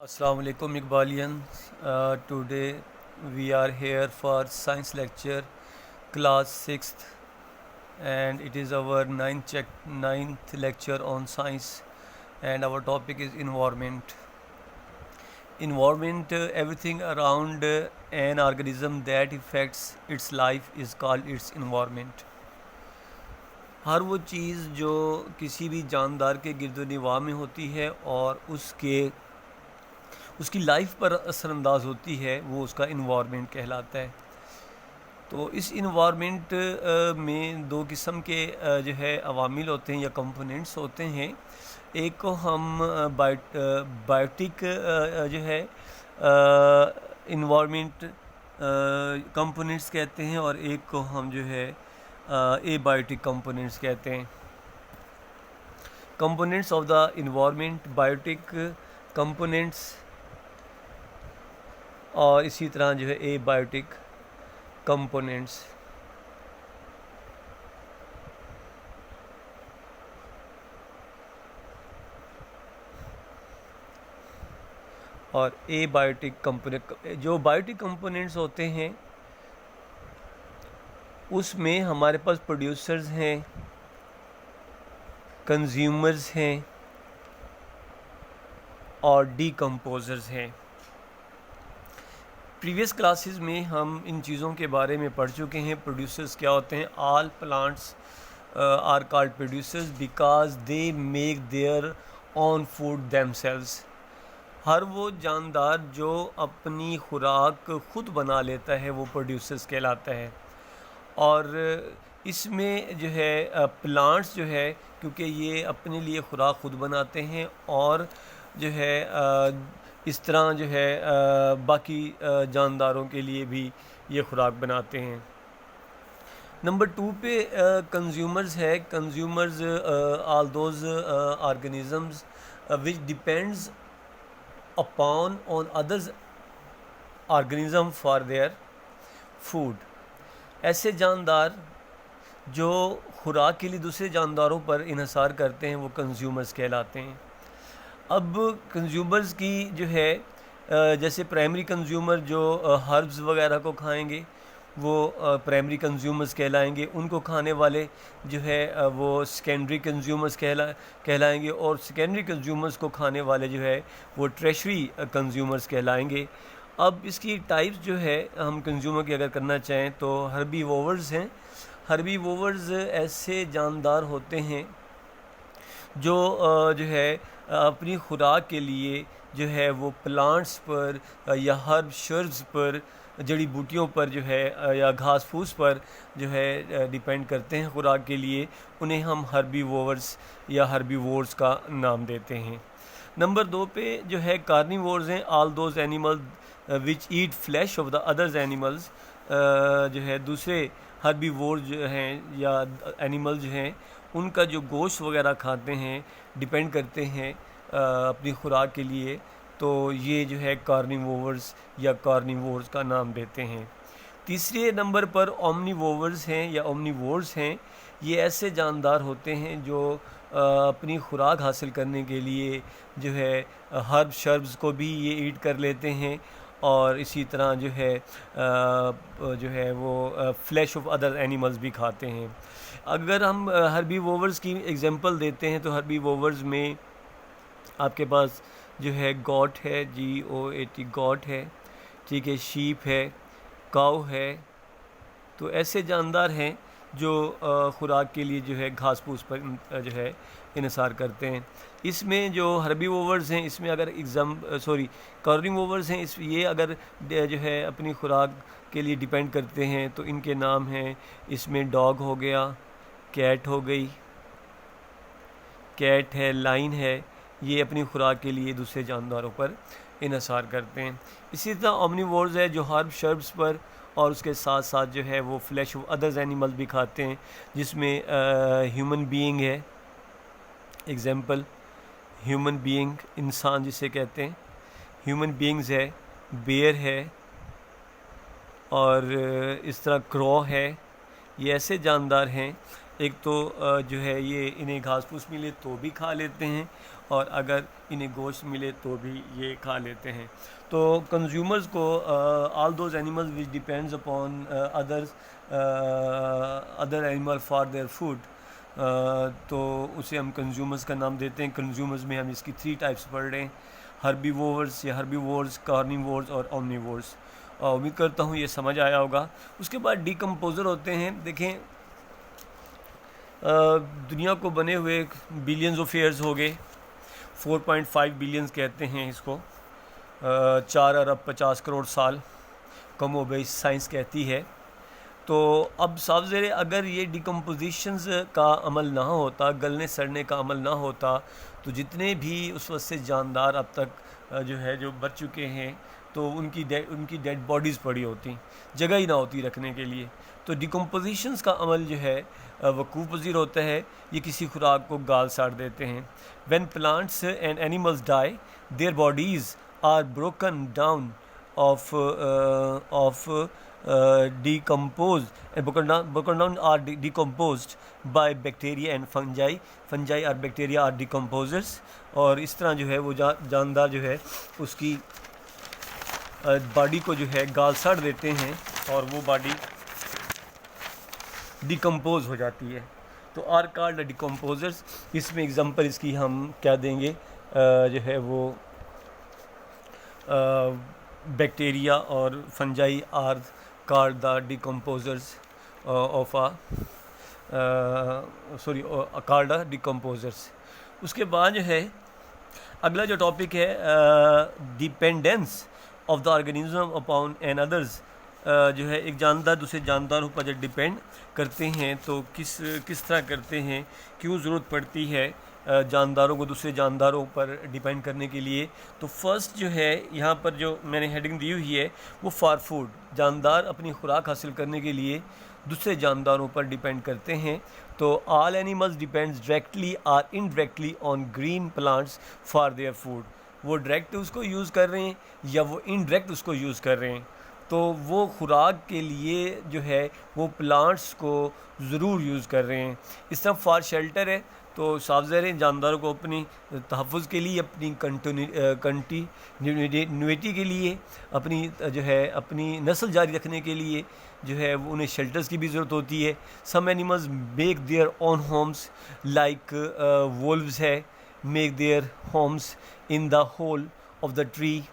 Assalamu alaikum Iqbalians. Today we are here for science lecture class 6th, and it is our ninth lecture on science, and our topic is environment. Environment, everything around an organism that affects its life is called its environment. हर वो चीज़ जो किसी भी जानदार के गिरदोनिवा में होती है और उसकी लाइफ पर असरअंदाज होती है, वो उसका इन्वायरमेंट कहलाता है। तो इस इन्वायरमेंट में दो किस्म के जो है अवामिल होते हैं या कंपोनेंट्स होते हैं। एक को हम बायोटिक जो है इन्वायरमेंट कंपोनेंट्स कहते हैं, और एक को हम जो है एबायोटिक कंपोनेंट्स कहते हैं। Components of the environment, biotic components, और इसी तरह जो है एबायोटिक कंपोनेंट्स। और एबायोटिक कंपोनेंट, जो बायोटिक कंपोनेंट्स होते हैं उसमें हमारे पास प्रोड्यूसर्स हैं, कंज्यूमर्स हैं और डीकम्पोजर्स हैं। प्रीवियस क्लासेस में हम इन चीज़ों के बारे में पढ़ चुके हैं। प्रोड्यूसर्स क्या होते हैं? All plants are called producers because they make their own food themselves. हर वो जानदार जो अपनी खुराक खुद बना लेता है वो प्रोड्यूसर्स कहलाता है। और इसमें जो है प्लांट्स जो है, क्योंकि ये अपने लिए खुराक खुद बनाते हैं और जो है इस तरह जो है बाकी जानदारों के लिए भी ये खुराक बनाते हैं। नंबर 2 पे कंज्यूमर्स है। Consumers all those organisms which depends upon on others organism for their food. ऐसे जानदार जो खुराक के लिए दूसरे जानदारों पर इन्हिसार करते हैं वो कंज्यूमर्स कहलाते हैं। अब कंज्यूमर्स की जो है जैसे प्राइमरी कंज्यूमर जो हर्ब्स वगैरह को खाएंगे वो प्राइमरी कंज्यूमर्स कहलाएंगे। उनको खाने वाले जो है वो सेकेंडरी कंज्यूमर्स कहलाएंगे, और सेकेंडरी कंज्यूमर्स को खाने वाले जो है वो टर्शियरी कंज्यूमर्स कहलाएंगे। अब इसकी टाइप्स जो है हम कंज्यूमर की अगर करना चाहें तो हर्बीवोर्स हैं। हर्बीवोर्स ऐसे जानदार होते हैं जो जो है अपनी खुराक के लिए जो है वो प्लांट्स पर या हर्ब शर्ब्स पर, जड़ी बूटियों पर जो है या घास फूस पर जो है डिपेंड करते हैं खुराक के लिए। उन्हें हम हर्बीवोर्स या हर्बीवोर्स का नाम देते हैं। नंबर 2 पे जो है कार्निवोर्स हैं। All those animal which eat flash of the others animals, जो है दूसरे हर्बीवोर जो हैं या एनिमल जो हैं उनका जो गोश्त वगैरह खाते हैं, डिपेंड करते हैं अपनी खुराक के लिए, तो ये जो है कार्निवोर्स या कार्निवोर्स का नाम देते हैं। तीसरे नंबर पर ओमनिवोर्स हैं या ओमनिवोर्स हैं। ये ऐसे जानदार होते हैं जो अपनी खुराक हासिल करने के लिए जो है हर्ब शर्ब्स को भी ये ईट कर लेते हैं, और इसी तरह जो है वो फ्लैश ऑफ अदर एनिमल्स भी खाते हैं। अगर हम हर्बीवोर्स की एग्जांपल देते हैं तो हर्बीवोर्स में आपके पास जो है गॉट है, GOAT गॉट है, ठीक है, शीप है, काऊ है। तो ऐसे जानदार हैं जो खुराक के लिए जो है घास फूस पर जो है इन्हिसार करते हैं। इसमें जो हर्बीवोर्स हैं इसमें अगर कार्निवोर्स हैं, ये अगर जो है अपनी खुराक के लिए डिपेंड करते हैं तो इनके नाम हैं, इसमें डॉग हो गया, कैट हो गई, कैट है, लाइन है। ये अपनी खुराक के लिए दूसरे जानदारों पर इन्हिसार करते हैं। इसी तरह ओमनिवोर्स है जो हर्ब शर्ब्स पर और उसके साथ साथ जो है वो फ्लैश ऑफ अदर्स एनिमल्स भी खाते हैं, जिसमें ह्यूमन बीइंग है। एग्जांपल ह्यूमन बीइंग, इंसान जिसे कहते हैं, ह्यूमन बीइंग्स है, बेयर है, और इस तरह क्रो है। ये ऐसे जानदार हैं एक तो जो है ये इन्हें घास फूस मिले तो भी खा लेते हैं, और अगर इन्हें गोश्त मिले तो भी ये खा लेते हैं। तो कंज्यूमर्स को all those animals which depends upon other animal for their food, तो उसे हम कंज्यूमर्स का नाम देते हैं। कंज्यूमर्स में हम इसकी 3 टाइप्स पढ़ रहे हैं, हर्बीवोर्स या हर्बीवोर्स, कार्निवोर्स और ओमनीवोर्स। उम्मीद करता हूँ ये समझ आया होगा। उसके बाद डिकम्पोज़र होते हैं। देखें, दुनिया को बने हुए बिलियंस ऑफ ईयर्स हो गए, 4.5 बिलियंस कहते हैं इसको, 4 अरब 50 करोड़ साल कम हो गई साइंस कहती है। तो अब साफ ज़ाहिर अगर ये डिकम्पोजिशंस का अमल ना होता, गलने सड़ने का अमल ना होता, तो जितने भी उस वक्त से जानदार अब तक जो है जो बच चुके हैं, तो उनकी डेड बॉडीज़ पड़ी होती, जगह ही ना होती रखने के लिए। तो डिकम्पोजिशंस का अमल जो है वकूफ़ पज़ीर होता है, ये किसी खुराक को गाल साड़ देते हैं। When plants and animals die, their bodies are broken down broken down are decomposed by bacteria and fungi. Fungi और bacteria are decomposers, और इस तरह जो है वो जानदार जो है उसकी बॉडी को जो है गाल साड़ देते हैं और वो बॉडी डिकम्पोज हो जाती है। तो आर कॉल्ड डिकम्पोजर्स। इसमें एग्जांपल इसकी हम क्या देंगे, जो है वो बैक्टीरिया और fungi are called the decomposers of called the decomposers. उसके बाद जो है अगला जो टॉपिक है, dependence of the organism upon an others. जो है एक जानदार दूसरे जानदारों पर जब डिपेंड करते हैं तो किस तरह करते हैं, क्यों ज़रूरत पड़ती है जानदारों को दूसरे जानदारों पर डिपेंड करने के लिए। तो फर्स्ट जो है यहाँ पर जो मैंने हेडिंग दी हुई है वो फॉर फूड, जानदार अपनी खुराक हासिल करने के लिए दूसरे जानदारों पर डिपेंड करते हैं। तो ऑल एनिमल्स डिपेंड्स डायरेक्टली और indirectly on green plants for their food. वो डायरेक्ट उसको यूज़ कर रहे हैं या वो इनडायरेक्ट उसको यूज़ कर रहे हैं, तो वो खुराक के लिए जो है वो प्लांट्स को ज़रूर यूज़ कर रहे हैं। इस तरह फॉर शेल्टर है, तो साफ ज़ाहिर जानदारों को अपनी तहफ़्फ़ुज़ के लिए, अपनी कंटिन्यूटी के लिए, अपनी जो है अपनी नस्ल जारी रखने के लिए जो है वो उन्हें शेल्टर्स की भी ज़रूरत होती है। Some animals make their own homes like wolves है, make their homes in the hole of the tree.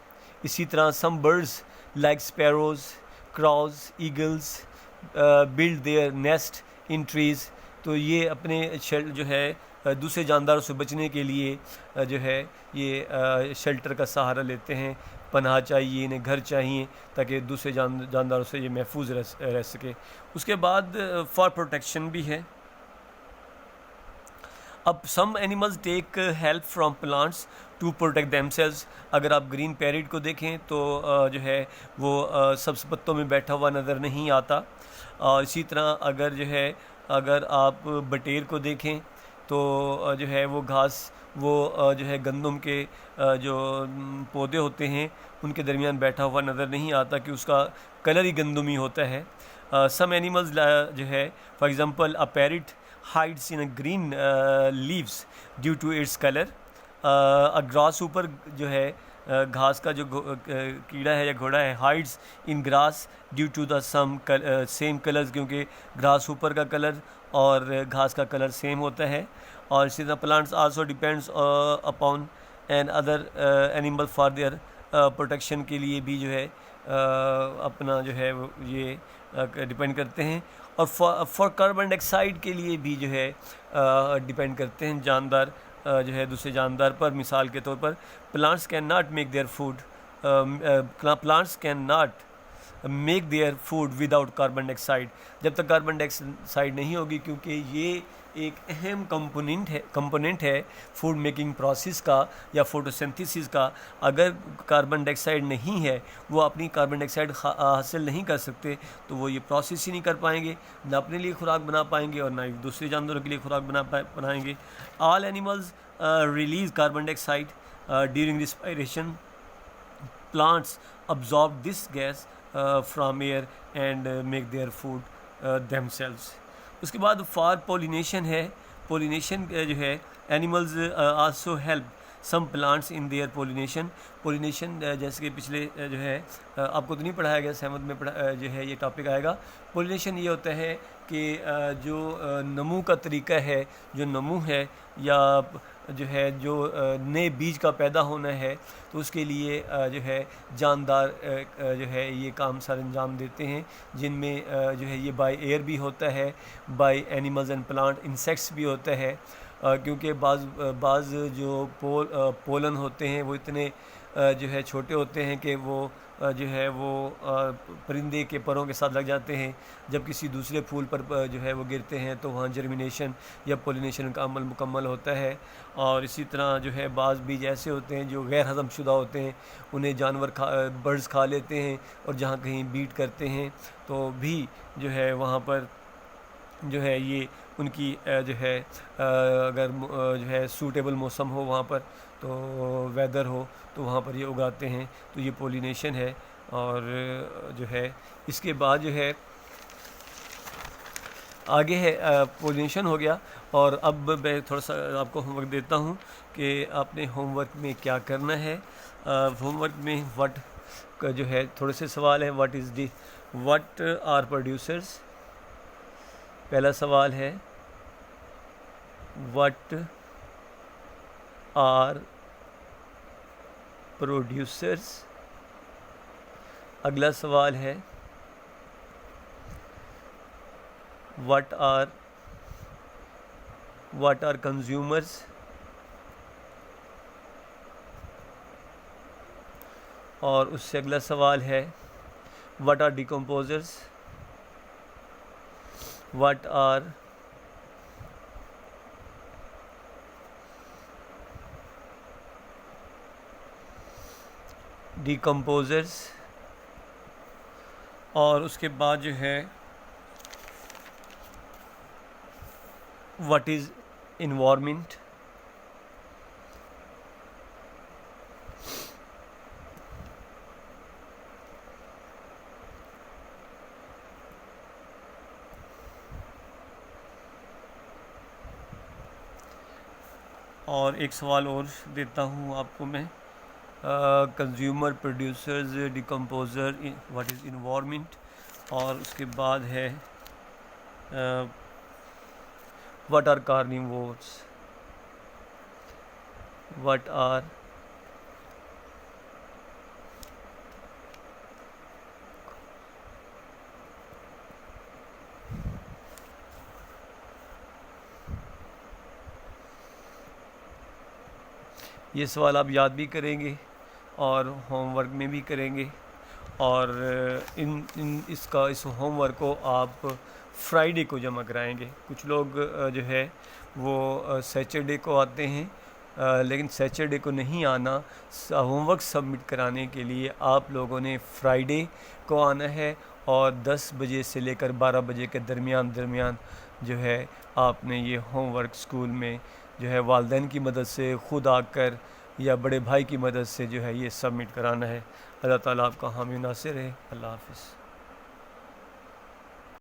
इसी तरह some birds like sparrows, crows, eagles build their nest in trees. तो ये अपने जो है दूसरे जानदारों से बचने के लिए जो है ये शेल्टर का सहारा लेते हैं, पनाह चाहिए, इन्हें घर चाहिए ताकि दूसरे जानदारों से ये महफूज रह सके। उसके बाद फॉर प्रोटेक्शन भी है। अब some animals take help from plants to protect themselves. अगर आप ग्रीन पैरेट को देखें तो जो है वो सब्ज़ पत्तों में बैठा हुआ नज़र नहीं आता। और इसी तरह अगर आप बटेर को देखें तो जो है वो घास, वो जो है गंदम के जो पौधे होते हैं उनके दरमियान बैठा हुआ नज़र नहीं आता कि उसका कलर ही गंदमी होता है। सम एनिमल्स जो है for example a parrot hides in a green leaves due to its color. a grasshopper जो है घास का जो कीड़ा है या घोड़ा है, hides in grass due to the same colors, क्योंकि grasshopper का कलर और घास का कलर सेम होता है। और इसी तरह plants also depends upon an other animal for their protection के लिए भी जो है अपना जो है ये डिपेंड करते हैं। और फॉर कार्बन डाइऑक्साइड के लिए भी जो है डिपेंड करते हैं जानदार जो है दूसरे जानदार पर। मिसाल के तौर पर plants can not make their food, plants can not make their food without carbon dioxide. जब तक कार्बन डाइऑक्साइड नहीं होगी, क्योंकि ये एक अहम कंपोनेंट है फूड मेकिंग प्रोसेस का या फोटोसिंथेसिस का। अगर कार्बन डाइऑक्साइड नहीं है, वो अपनी कार्बन डाइऑक्साइड हासिल नहीं कर सकते, तो वो ये प्रोसेस ही नहीं कर पाएंगे, ना अपने लिए खुराक बना पाएंगे और ना ही दूसरे जानवरों के लिए खुराक बनाएंगे। All animals release carbon dioxide during respiration. Plants absorb this gas from air and make their food themselves. उसके बाद फॉर पोलिनेशन है। पोलिनेशन जो है animals also help some plants in their pollination. Pollination जैसे कि पिछले जो है आपको तो नहीं पढ़ाया गया, 7th में जो है ये टॉपिक आएगा। पोलिनेशन ये होता है कि जो नमू का तरीका है, जो नमू है या जो है जो नए बीज का पैदा होना है, तो उसके लिए जो है जानदार जो है ये काम सर अंजाम देते हैं, जिनमें जो है ये बाय एयर भी होता है, by animals and plant insects भी होता है, क्योंकि बाज़ जो पोलन होते हैं वो इतने जो है छोटे होते हैं कि वो जो है वो परिंदे के परों के साथ लग जाते हैं। जब किसी दूसरे फूल पर जो है वो गिरते हैं तो वहाँ जर्मिनेशन या पोलिनेशन का अमल मुकम्मल होता है। और इसी तरह जो है बाज़ बीज ऐसे होते हैं जो गैर हज़म शुदा होते हैं, उन्हें जानवर बर्ड्स खा लेते हैं और जहाँ कहीं बीट करते हैं तो भी जो है वहाँ पर जो है ये उनकी जो है अगर जो है सूटेबल मौसम हो वहाँ पर, तो वेदर हो, तो वहाँ पर ये उगाते हैं। तो ये पोलिनेशन है। और जो है इसके बाद जो है आगे है पोलिनेशन हो गया। और अब मैं थोड़ा सा आपको होमवर्क देता हूँ कि आपने होमवर्क में क्या करना है। होमवर्क में व्हाट का जो है थोड़े से सवाल है। What are producers. पहला सवाल है व्हाट आर प्रोड्यूसर्स। अगला सवाल है व्हाट आर कंज्यूमर्स। और उससे अगला सवाल है what are decomposers. What are decomposers. और उसके बाद जो है व्हाट इज़ इन्वायरमेंट। और एक सवाल और देता हूँ आपको मैं, consumer, producers, decomposer, what is environment. और उसके बाद है what are carnivores. What are ये सवाल आप याद भी करेंगे और होमवर्क में भी करेंगे। और इस होमवर्क को आप फ्राइडे को जमा कराएंगे। कुछ लोग जो है वो सैटरडे को आते हैं, लेकिन सैटरडे को नहीं आना। होमवर्क सबमिट कराने के लिए आप लोगों ने फ्राइडे को आना है और 10 बजे से लेकर 12 बजे के दरमियान जो है आपने ये होमवर्क स्कूल में जो है वालिदैन की मदद से, ख़ुद आकर या बड़े भाई की मदद से जो है ये सबमिट कराना है। अल्लाह ताला आपका हामी नासिर है। अल्लाह हाफ़िज़।